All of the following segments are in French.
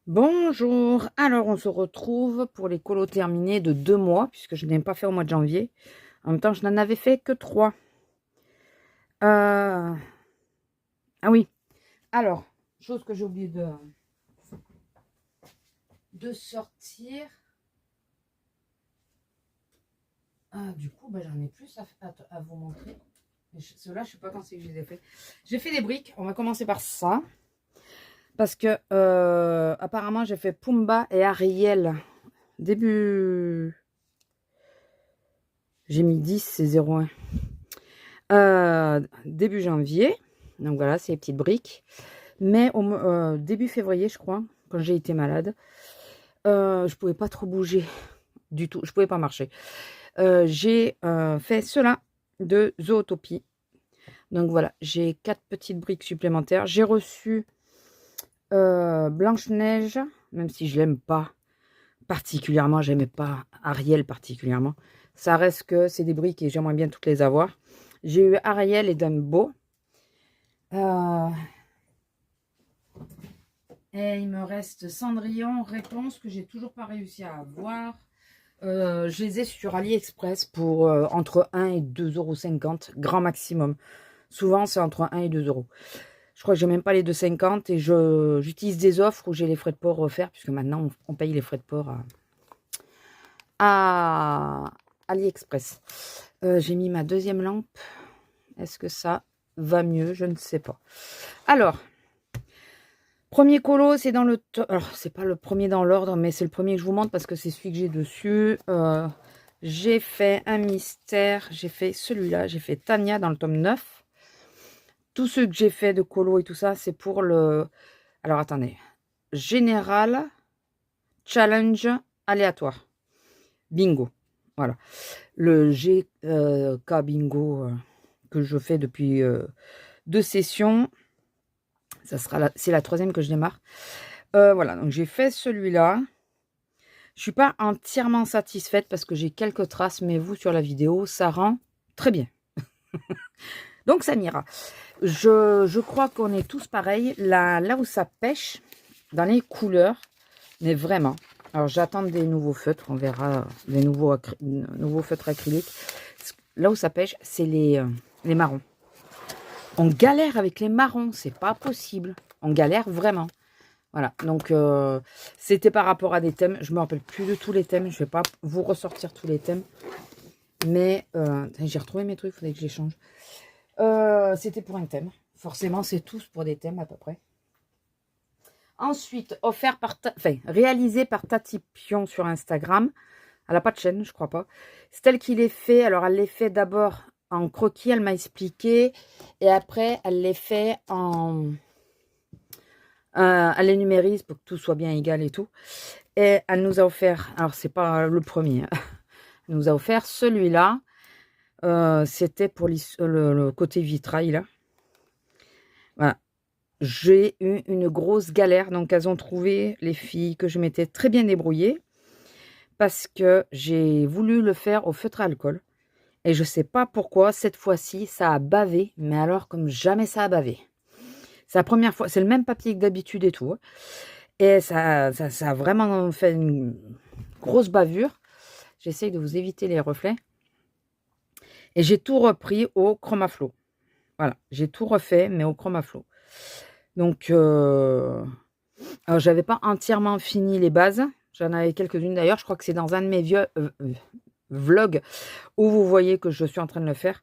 Bonjour, alors on se retrouve pour les colos terminés de 2 mois, puisque je n'ai pas fait au mois de janvier. En même temps, je n'en avais fait que 3. Ah oui, alors, chose que j'ai oublié de sortir. Du coup, j'en ai plus à vous montrer. Ceux-là, je ne sais pas quand c'est que je les ai fait. J'ai fait des briques, on va commencer par ça. Parce que apparemment, j'ai fait Pumba et Ariel début... J'ai mis 10, c'est 0,1. Début janvier. Donc voilà, c'est les petites briques. Mais au début février, je crois, quand j'ai été malade, je pouvais pas trop bouger du tout. Je pouvais pas marcher. J'ai fait cela de Zootopie. Donc voilà, j'ai 4 petites briques supplémentaires. J'ai reçu Blanche-Neige, même si je l'aime pas particulièrement, j'aimais pas Ariel particulièrement. Ça reste que c'est des briques et j'aimerais bien toutes les avoir. J'ai eu Ariel et Dumbo. Et il me reste Cendrillon, Réponse, que j'ai toujours pas réussi à avoir. Je les ai sur AliExpress pour entre 1 et 2,50 €, grand maximum. Souvent, c'est entre 1 et 2 €. Je crois que j'ai même pas les 2,50 et j'utilise des offres où j'ai les frais de port offerts, puisque maintenant, on paye les frais de port à AliExpress. J'ai mis ma deuxième lampe. Est-ce que ça va mieux? Je ne sais pas. Alors, premier colo, c'est dans le... Alors, c'est pas le premier dans l'ordre, mais c'est le premier que je vous montre parce que c'est celui que j'ai dessus. J'ai fait un mystère. J'ai fait celui-là. J'ai fait Tania dans le tome 9. Tous ceux que j'ai fait de colo et tout ça, c'est pour le... Alors, attendez. Général, challenge, aléatoire. Bingo. Voilà. Le GK Bingo que je fais depuis 2 sessions. C'est la troisième que je démarre. Voilà, donc j'ai fait celui-là. Je suis pas entièrement satisfaite parce que j'ai quelques traces, mais vous, sur la vidéo, ça rend très bien. Donc, ça m'ira. Je crois qu'on est tous pareils. Là où ça pêche, dans les couleurs, mais vraiment. Alors, j'attends des nouveaux feutres. On verra des nouveaux feutres acryliques. Là où ça pêche, c'est les marrons. On galère avec les marrons. C'est pas possible. On galère vraiment. Voilà, donc c'était par rapport à des thèmes. Je ne me rappelle plus de tous les thèmes. Je ne vais pas vous ressortir tous les thèmes. Mais j'ai retrouvé mes trucs, il faudrait que je les change. C'était pour un thème. Forcément, c'est tous pour des thèmes à peu près. Ensuite, réalisé par Tati Pion sur Instagram. Elle n'a pas de chaîne, je crois pas. C'est elle qui les fait. Alors, elle les fait d'abord en croquis, elle m'a expliqué. Et après, elle les fait en... elle les numérise pour que tout soit bien égal et tout. Et elle nous a offert, alors c'est pas le premier, hein, elle nous a offert celui-là. C'était pour le côté vitrail là. Voilà. J'ai eu une grosse galère, donc elles ont trouvé, les filles, que je m'étais très bien débrouillée parce que j'ai voulu le faire au feutre à alcool. Et je sais pas pourquoi, cette fois-ci, ça a bavé, mais alors comme jamais ça a bavé. C'est la première fois, c'est le même papier que d'habitude et tout. Et ça a vraiment fait une grosse bavure. J'essaye de vous éviter les reflets. Et j'ai tout repris au Chromaflow. Voilà, j'ai tout refait, mais au Chromaflow. Donc, alors j'avais pas entièrement fini les bases. J'en avais quelques-unes d'ailleurs. Je crois que c'est dans un de mes vieux vlogs où vous voyez que je suis en train de le faire.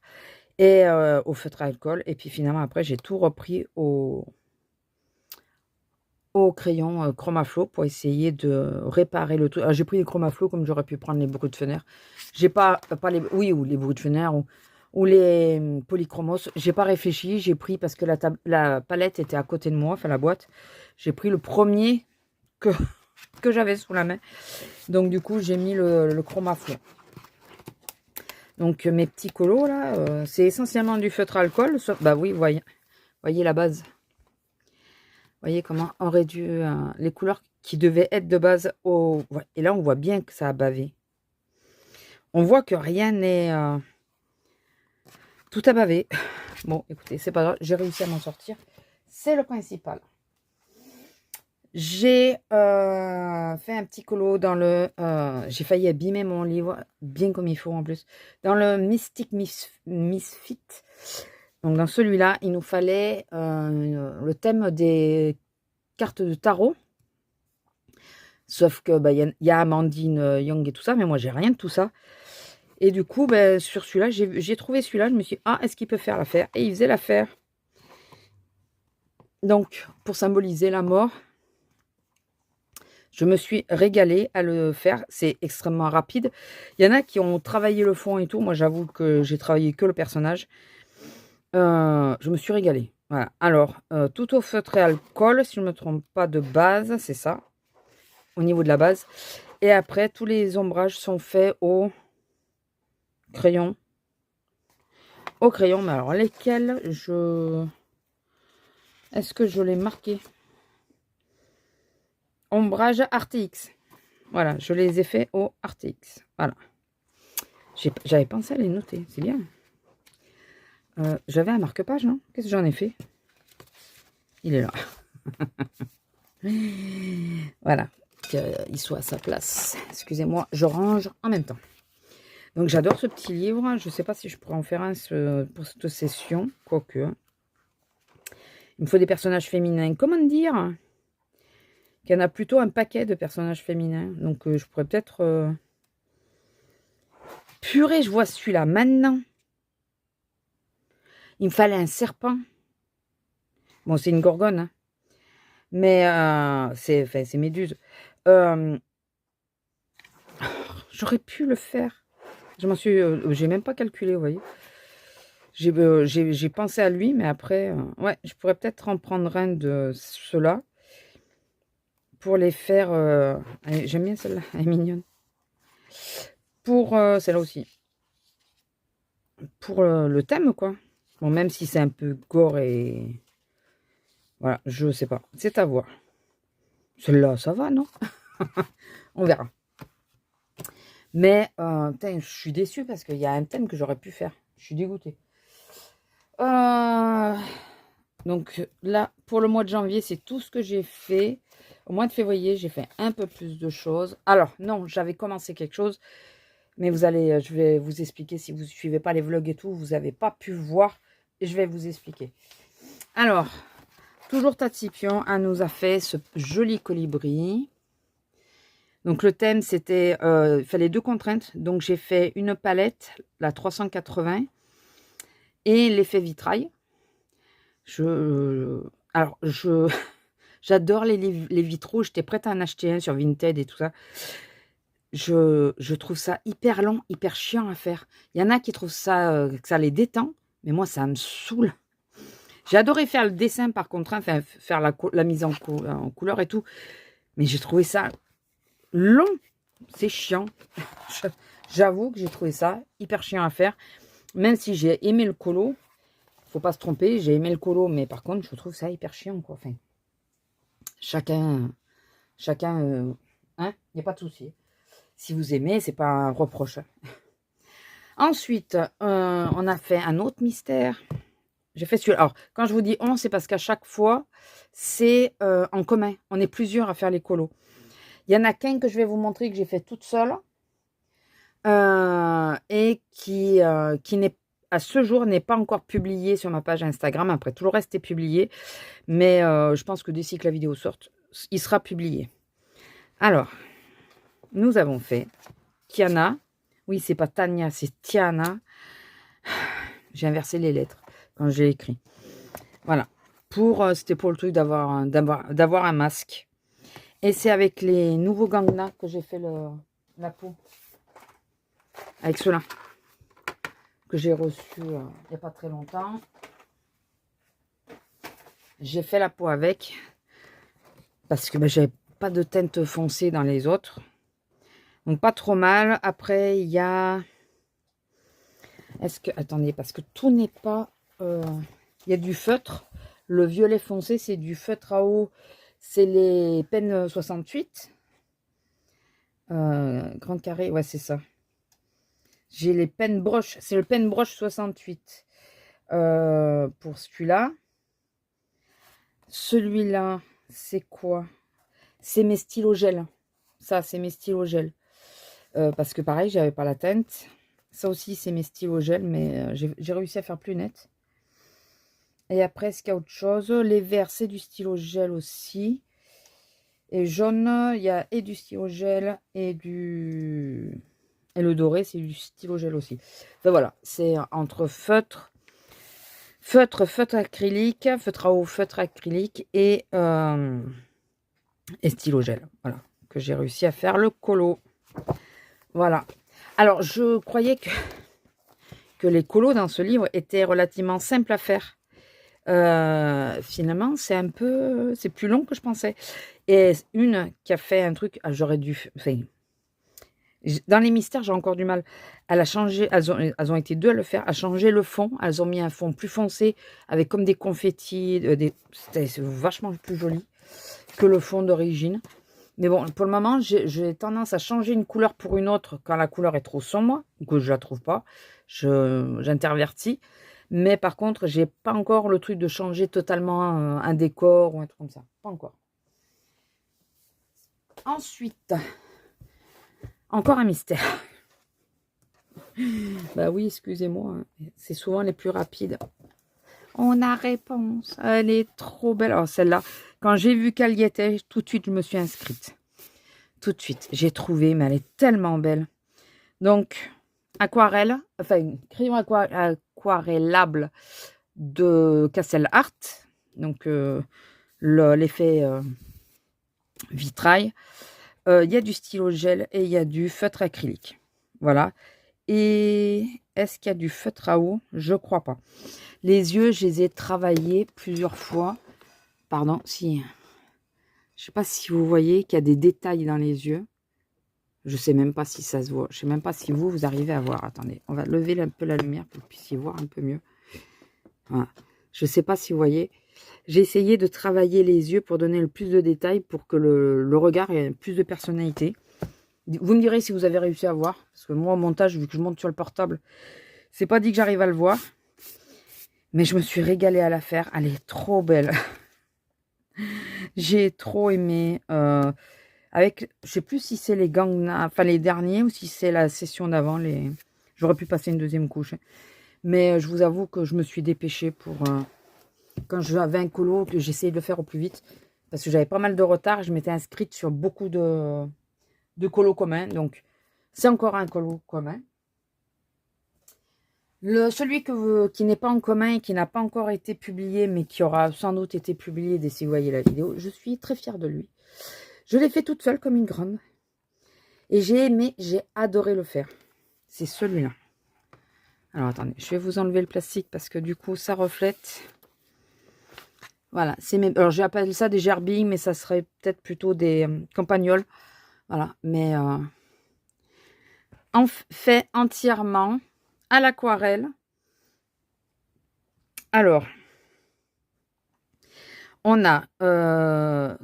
Et au feutre à alcool. Et puis finalement, après, j'ai tout repris au crayon Chromaflow pour essayer de réparer le truc. Alors, j'ai pris les Chromaflow comme j'aurais pu prendre les bruits de fenêtre. J'ai pas les... Oui, ou les bruits de fenêtre ou les polychromos. J'ai pas réfléchi. J'ai pris parce que la palette était à côté de moi, enfin la boîte. J'ai pris le premier que, que j'avais sous la main. Donc du coup, j'ai mis le Chromaflow. Donc mes petits colos là, c'est essentiellement du feutre à alcool. Bah oui, voyez la base. Voyez comment on réduit les couleurs qui devaient être de base au... Ouais, et là, on voit bien que ça a bavé. On voit que rien n'est... Tout a bavé. Bon, écoutez, c'est pas grave. J'ai réussi à m'en sortir. C'est le principal. J'ai fait un petit colo dans le... j'ai failli abîmer mon livre, bien comme il faut en plus, dans le Mystic Misfit. Donc dans celui-là, il nous fallait le thème des cartes de tarot. Sauf que bah, y a Amandine Young et tout ça, mais moi j'ai rien de tout ça. Et du coup, ben, sur celui-là, j'ai trouvé celui-là, je me suis dit, ah, est-ce qu'il peut faire l'affaire? Et il faisait l'affaire. Donc, pour symboliser la mort, je me suis régalée à le faire. C'est extrêmement rapide. Il y en a qui ont travaillé le fond et tout. Moi, j'avoue que j'ai travaillé que le personnage. Je me suis régalée. Voilà. Alors, tout au feutre et alcool, si je ne me trompe pas de base, c'est ça. Au niveau de la base. Et après, tous les ombrages sont faits au crayon. Au crayon, mais alors lesquels Est-ce que je l'ai marqué? Ombrage RTX. Voilà, je les ai fait au RTX. Voilà. J'avais pensé à les noter, c'est bien. J'avais un marque-page, non? Qu'est-ce que j'en ai fait? Il est là. Voilà, qu'il soit à sa place. Excusez-moi, je range en même temps. Donc j'adore ce petit livre. Je ne sais pas si je pourrais en faire un pour cette session. Quoique. Il me faut des personnages féminins. Comment dire? Qu'il y en a plutôt un paquet de personnages féminins. Donc je pourrais peut-être... Purée, je vois celui-là maintenant. Il me fallait un serpent. Bon, c'est une gorgone. Hein. Mais c'est Méduse. J'aurais pu le faire. Je m'en suis... j'ai même pas calculé, vous voyez. J'ai pensé à lui, mais après... ouais, je pourrais peut-être en prendre un de ceux-là. Pour les faire... j'aime bien celle-là, elle est mignonne. Pour celle-là aussi. Pour le thème, quoi. Bon, même si c'est un peu gore et... Voilà, je sais pas. C'est à voir. Celle-là, ça va, non? On verra. Mais, je suis déçue parce qu'il y a un thème que j'aurais pu faire. Je suis dégoûtée. Donc là, pour le mois de janvier, c'est tout ce que j'ai fait. Au mois de février, j'ai fait un peu plus de choses. Alors, non, j'avais commencé quelque chose. Mais je vais vous expliquer. Si vous ne suivez pas les vlogs et tout, vous n'avez pas pu voir. Et je vais vous expliquer. Alors, toujours Tatipion, elle nous a fait ce joli colibri. Donc, le thème, c'était... il fallait 2 contraintes. Donc, j'ai fait une palette, la 380, et l'effet vitrail. J'adore les vitraux. J'étais prête à en acheter un sur Vinted et tout ça. Je trouve ça hyper long, hyper chiant à faire. Il y en a qui trouvent ça, que ça les détend. Mais moi, ça me saoule. J'ai adoré faire le dessin, par contre, hein, faire la mise en couleur et tout. Mais j'ai trouvé ça long. C'est chiant. J'avoue que j'ai trouvé ça hyper chiant à faire. Même si j'ai aimé le colo. Faut pas se tromper, j'ai aimé le colo. Mais par contre, je trouve ça hyper chiant, quoi. Enfin, chacun, hein, il n'y a pas de souci. Si vous aimez, c'est pas un reproche. Ensuite, on a fait un autre mystère. J'ai fait celui-là. Alors, quand je vous dis on, c'est parce qu'à chaque fois, c'est en commun. On est plusieurs à faire les colos. Il y en a qu'un que je vais vous montrer que j'ai fait toute seule. Et qui n'est à ce jour n'est pas encore publié sur ma page Instagram. Après, tout le reste est publié. Mais je pense que d'ici que la vidéo sorte, il sera publié. Alors, nous avons fait Tiana. Oui, c'est pas Tania, c'est Tiana. J'ai inversé les lettres quand j'ai écrit. Voilà. C'était pour le truc d'avoir un masque. Et c'est avec les nouveaux Gangna que j'ai fait la peau. Avec ceux-là. Que j'ai reçu il n'y a pas très longtemps. J'ai fait la peau avec. Parce que j'avais pas de teinte foncée dans les autres. Donc pas trop mal. Après, il y a... Attendez, parce que tout n'est pas... Il y a du feutre. Le violet foncé, c'est du feutre à eau. C'est les pennes 68. Grande carré, ouais, c'est ça. J'ai les pennes broches. C'est le pen broche 68. Pour celui-là. Celui-là, c'est quoi? c'est mes stylos gel. Ça, c'est mes stylos gel. Parce que pareil, j'avais pas la teinte. Ça aussi, c'est mes stylos gel, mais j'ai réussi à faire plus net. Et après, est-ce qu'il y a autre chose? Les verts, c'est du stylo gel aussi. Et jaune, il y a et du stylo gel et du... Et le doré, c'est du stylo gel aussi. Enfin voilà, c'est entre feutre acrylique, feutre à eau, feutre acrylique et stylo gel. Voilà, que j'ai réussi à faire le colo. Voilà. Alors, je croyais que les colos dans ce livre étaient relativement simples à faire. Finalement, c'est plus long que je pensais. Et une qui a fait un truc, j'aurais dû... Enfin, dans les mystères, j'ai encore du mal. Elle a changé, elles ont été deux à le faire, à changer le fond. Elles ont mis un fond plus foncé, avec comme des confettis. C'était vachement plus joli que le fond d'origine. Mais bon, pour le moment, j'ai tendance à changer une couleur pour une autre quand la couleur est trop sombre, ou que je la trouve pas. J'intervertis. Mais par contre, j'ai pas encore le truc de changer totalement un décor ou un truc comme ça. Pas encore. Ensuite, encore un mystère. Bah oui, excusez-moi. Hein. C'est souvent les plus rapides. On a réponse. Elle est trop belle. Alors celle-là, quand j'ai vu qu'elle y était, tout de suite, je me suis inscrite. Tout de suite, j'ai trouvé, mais elle est tellement belle. Donc, aquarelle, enfin, crayon aquarellable de Castle Art. Donc, l'effet vitrail. Il y a du stylo gel et il y a du feutre acrylique. Voilà. Et est-ce qu'il y a du feutre à eau? Je crois pas. Les yeux, je les ai travaillés plusieurs fois. Pardon, si. Je sais pas si vous voyez qu'il y a des détails dans les yeux. Je sais même pas si ça se voit. Je sais même pas si vous arrivez à voir. Attendez, on va lever un peu la lumière pour que vous puissiez voir un peu mieux. Voilà. Je sais pas si vous voyez. J'ai essayé de travailler les yeux pour donner le plus de détails pour que le regard ait plus de personnalité. Vous me direz si vous avez réussi à voir. Parce que moi, au montage, vu que je monte sur le portable, c'est pas dit que j'arrive à le voir. Mais je me suis régalée à la faire. Elle est trop belle. J'ai trop aimé. Avec, je sais plus si c'est les Gangnam, enfin les derniers, ou si c'est la session d'avant. J'aurais pu passer une deuxième couche. Mais je vous avoue que je me suis dépêchée pour... quand j'avais un colo, que j'essayais de le faire au plus vite. Parce que j'avais pas mal de retard. Je m'étais inscrite sur beaucoup de colos communs. Donc, c'est encore un colo commun. Celui qui n'est pas en commun et qui n'a pas encore été publié, mais qui aura sans doute été publié dès si vous voyez la vidéo, je suis très fière de lui. Je l'ai fait toute seule comme une grande. Et j'ai aimé, j'ai adoré le faire. C'est celui-là. Alors attendez, je vais vous enlever le plastique parce que du coup ça reflète. Voilà, alors j'appelle ça des gerbilles, mais ça serait peut-être plutôt des campagnols. Voilà, mais fait entièrement à l'aquarelle. Alors, on a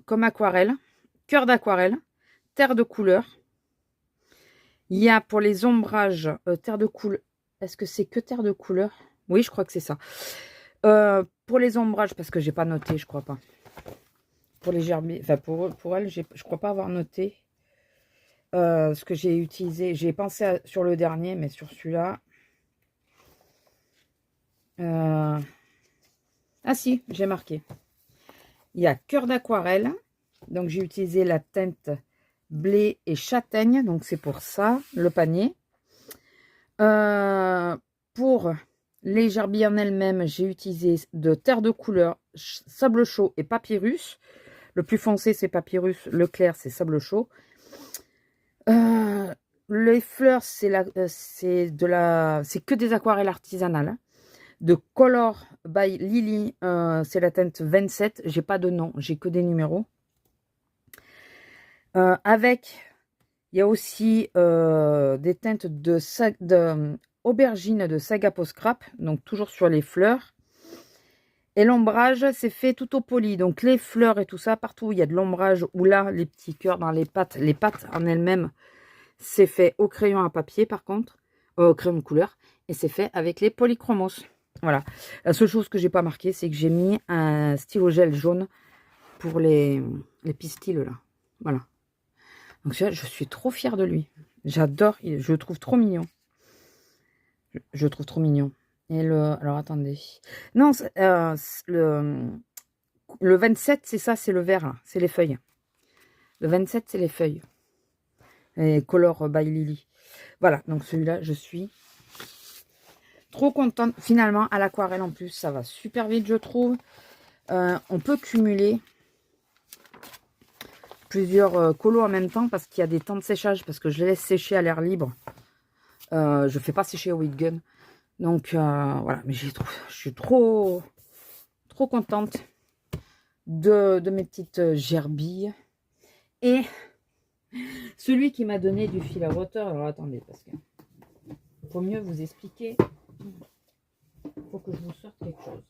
comme aquarelle, cœur d'aquarelle, terre de couleur. Il y a pour les ombrages, terre de couleur. Est-ce que c'est que terre de couleur? Oui, je crois que c'est ça. Pour les ombrages, parce que j'ai pas noté, je crois pas. Pour les gerbilles, enfin pour elle, je crois pas avoir noté ce que j'ai utilisé. J'ai pensé sur le dernier, mais sur celui-là. Ah si, j'ai marqué. Il y a cœur d'aquarelle. Donc j'ai utilisé la teinte blé et châtaigne. Donc c'est pour ça, le panier. Pour les gerbilles en elles-mêmes, j'ai utilisé de terre de couleur, sable chaud et papyrus. Le plus foncé, c'est papyrus. Le clair, c'est sable chaud. Les fleurs, c'est que des aquarelles artisanales. Hein. De Color by Lily, c'est la teinte 27. J'ai pas de nom, j'ai que des numéros. Il y a aussi des teintes de aubergine de Saga Post Scrap, donc toujours sur les fleurs. Et l'ombrage, c'est fait tout au poli. Donc les fleurs et tout ça, partout il y a de l'ombrage, ou là, les petits cœurs dans les pattes en elles-mêmes, c'est fait au crayon à papier par contre, au crayon de couleur, et c'est fait avec les polychromos. Voilà. La seule chose que j'ai pas marqué, c'est que j'ai mis un stylo gel jaune pour les pistils là. Voilà. Donc je suis trop fière de lui. J'adore, je le trouve trop mignon. Je le trouve trop mignon. Et alors attendez. Non, le 27, c'est ça, c'est le vert, là. C'est les feuilles. Le 27, c'est les feuilles. Et Color by Lily. Voilà, donc celui-là, je suis trop contente. Finalement, à l'aquarelle en plus, ça va super vite, je trouve. On peut cumuler plusieurs colos en même temps parce qu'il y a des temps de séchage, parce que je les laisse sécher à l'air libre. Je ne fais pas sécher au heat gun. Donc voilà, mais je suis trop contente de mes petites gerbilles. Et celui qui m'a donné du fil à hauteur, alors attendez, parce que faut mieux vous expliquer. Il faut que je vous sorte quelque chose.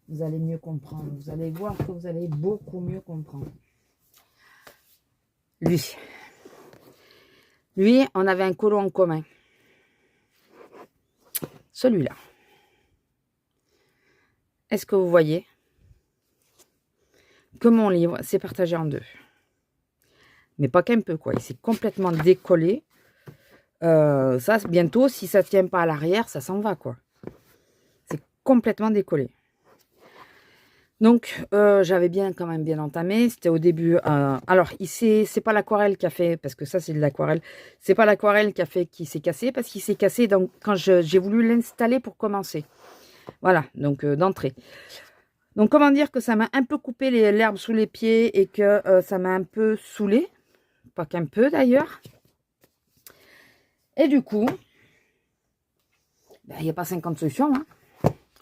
Vous allez mieux comprendre. Vous allez voir que vous allez beaucoup mieux comprendre. Lui, on avait un colo en commun. Celui-là. Est-ce que vous voyez que mon livre s'est partagé en deux? Mais pas qu'un peu, quoi. Il s'est complètement décollé. Ça, bientôt, si ça ne tient pas à l'arrière, ça s'en va, quoi. C'est complètement décollé. Donc, j'avais quand même bien entamé. C'était au début. Alors, c'est pas l'aquarelle qui a fait, parce que ça, c'est de l'aquarelle. C'est pas l'aquarelle qui a fait qu'il s'est cassé, parce qu'il s'est cassé quand j'ai voulu l'installer pour commencer. Voilà, donc d'entrée. Donc, comment dire que ça m'a un peu coupé l'herbe sous les pieds et que ça m'a un peu saoulé. Pas qu'un peu, d'ailleurs. Et du coup, il n'y a pas 50 solutions. Hein.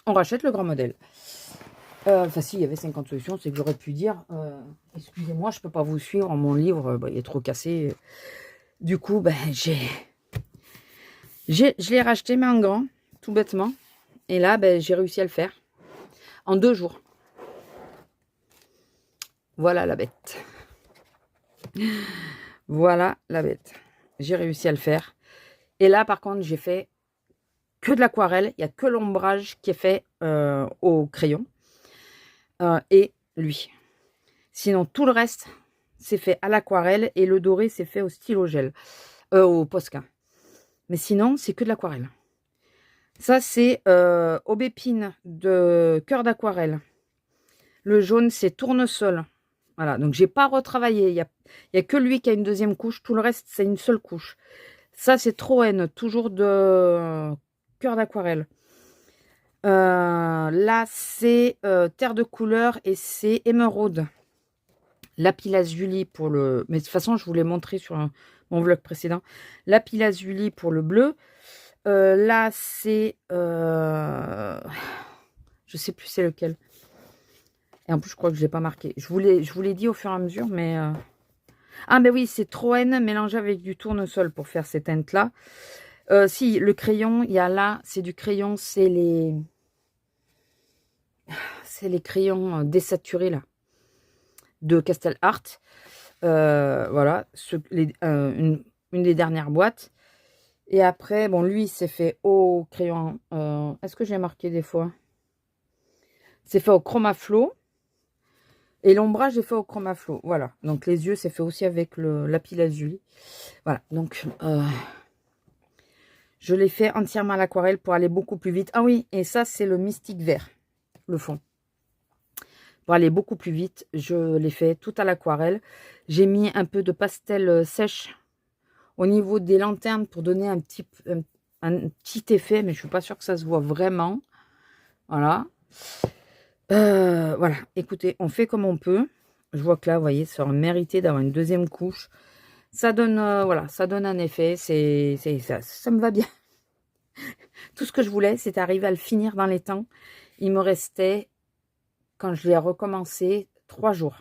On rachète le grand modèle. Enfin, si, il y avait 50 solutions, c'est que j'aurais pu dire excusez-moi, je ne peux pas vous suivre, mon livre, il est trop cassé. Du coup, je l'ai racheté, mais en grand, tout bêtement. Et là, j'ai réussi à le faire en 2 jours. Voilà la bête. Voilà la bête. J'ai réussi à le faire. Et là, par contre, j'ai fait que de l'aquarelle. Il n'y a que l'ombrage qui est fait au crayon. Et lui. Sinon, tout le reste, c'est fait à l'aquarelle. Et le doré, c'est fait au stylo gel. Au Posca. Mais sinon, c'est que de l'aquarelle. Ça, c'est aubépine de cœur d'aquarelle. Le jaune, c'est tournesol. Voilà, donc j'ai pas retravaillé. Il y a que lui qui a une deuxième couche. Tout le reste, c'est une seule couche. Ça, c'est Troène, toujours de cœur d'aquarelle. Là, c'est terre de couleur et c'est émeraude. Lapis-lazuli pour le... Mais de toute façon, je vous l'ai montré sur mon vlog précédent. Lapis-lazuli pour le bleu. Là, c'est... je sais plus c'est lequel. Et en plus, je crois que je ne l'ai pas marqué. Je vous l'ai dit au fur et à mesure, mais... Ah, mais oui, c'est Troène mélangé avec du tournesol pour faire ces teintes-là. Si, le crayon, il y a là, c'est du crayon, c'est les crayons désaturés, là, de Castel Art. Voilà, une des dernières boîtes. Et après, bon, lui, c'est fait au crayon... Est-ce que j'ai marqué des fois? C'est fait au Chromaflo. Et l'ombrage est fait au Chromaflo. Voilà. Donc, les yeux, c'est fait aussi avec le lapis-lazuli. Voilà. Donc, je l'ai fait entièrement à l'aquarelle pour aller beaucoup plus vite. Ah oui, et ça, c'est le mystique vert, le fond. Pour aller beaucoup plus vite, je l'ai fait tout à l'aquarelle. J'ai mis un peu de pastel sèche au niveau des lanternes pour donner un petit effet, mais je ne suis pas sûre que ça se voit vraiment. Voilà. Voilà, écoutez, on fait comme on peut. Je vois que là, vous voyez, ça aurait mérité d'avoir une deuxième couche. Ça donne, voilà, ça donne un effet. Ça me va bien. Tout ce que je voulais, c'est arriver à le finir dans les temps. Il me restait, quand je l'ai recommencé, 3 jours.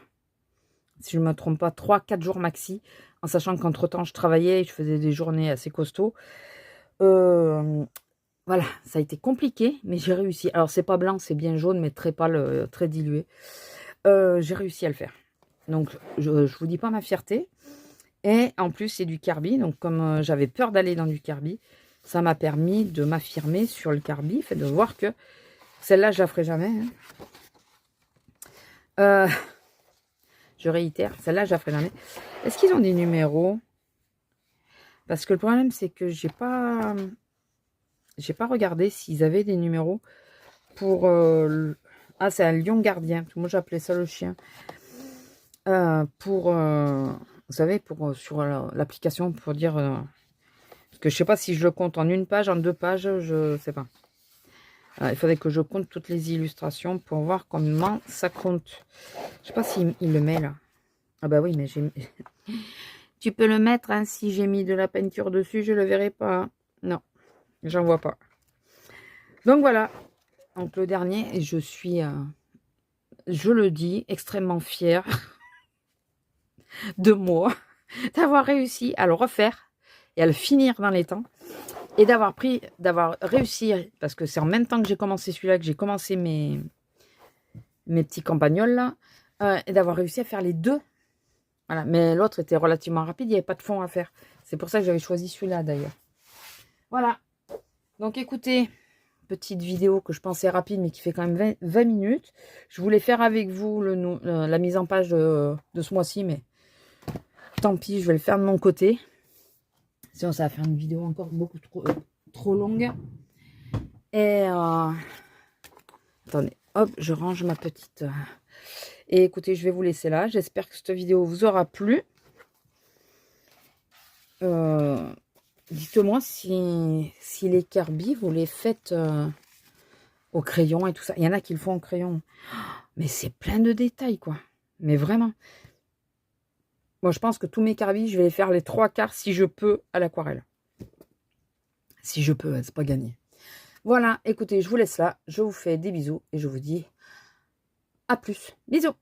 Si je ne me trompe pas, 3-4 jours maxi. En sachant qu'entre-temps, je travaillais et je faisais des journées assez costauds. Voilà, ça a été compliqué, mais j'ai réussi. Alors, c'est pas blanc, c'est bien jaune, mais très pâle, très dilué. J'ai réussi à le faire. Donc, je vous dis pas ma fierté. Et en plus, c'est du carbi. Donc, comme j'avais peur d'aller dans du carbi, ça m'a permis de m'affirmer sur le carbi. Fait de voir que celle-là, je la ferai jamais. Hein. Je réitère, celle-là, je la ferai jamais. Est-ce qu'ils ont des numéros? Parce que le problème, c'est que j'ai pas regardé s'ils avaient des numéros pour... Ah, c'est un lion gardien. Moi, j'appelais ça le chien. Vous savez, sur l'application, pour dire... parce que je sais pas si je le compte en une page, en 2 pages, je sais pas. Il faudrait que je compte toutes les illustrations pour voir comment ça compte. Je sais pas s'il le met là. Ah bah oui, mais j'ai... Tu peux le mettre, hein, si j'ai mis de la peinture dessus, je le verrai pas. Non, j'en vois pas. Donc voilà. Donc le dernier, je suis, je le dis, extrêmement fière de moi, d'avoir réussi à le refaire et à le finir dans les temps. Et d'avoir réussi, parce que c'est en même temps que j'ai commencé celui-là, que j'ai commencé mes petits campagnols là, et d'avoir réussi à faire les deux. Voilà, mais l'autre était relativement rapide, il n'y avait pas de fond à faire. C'est pour ça que j'avais choisi celui-là d'ailleurs. Voilà. Donc écoutez, petite vidéo que je pensais rapide, mais qui fait quand même 20 minutes. Je voulais faire avec vous la mise en page de ce mois-ci, mais tant pis, je vais le faire de mon côté. Sinon, ça va faire une vidéo encore beaucoup trop longue. Et attendez, hop, je range ma petite... Et écoutez, je vais vous laisser là. J'espère que cette vidéo vous aura plu. Dites-moi si les Kirby, vous les faites au crayon et tout ça. Il y en a qui le font au crayon. Mais c'est plein de détails, quoi. Mais vraiment. Moi, je pense que tous mes Kirby, je vais les faire les 3/4 si je peux à l'aquarelle. Si je peux, c'est pas gagné. Voilà, écoutez, je vous laisse là. Je vous fais des bisous et je vous dis à plus. Bisous.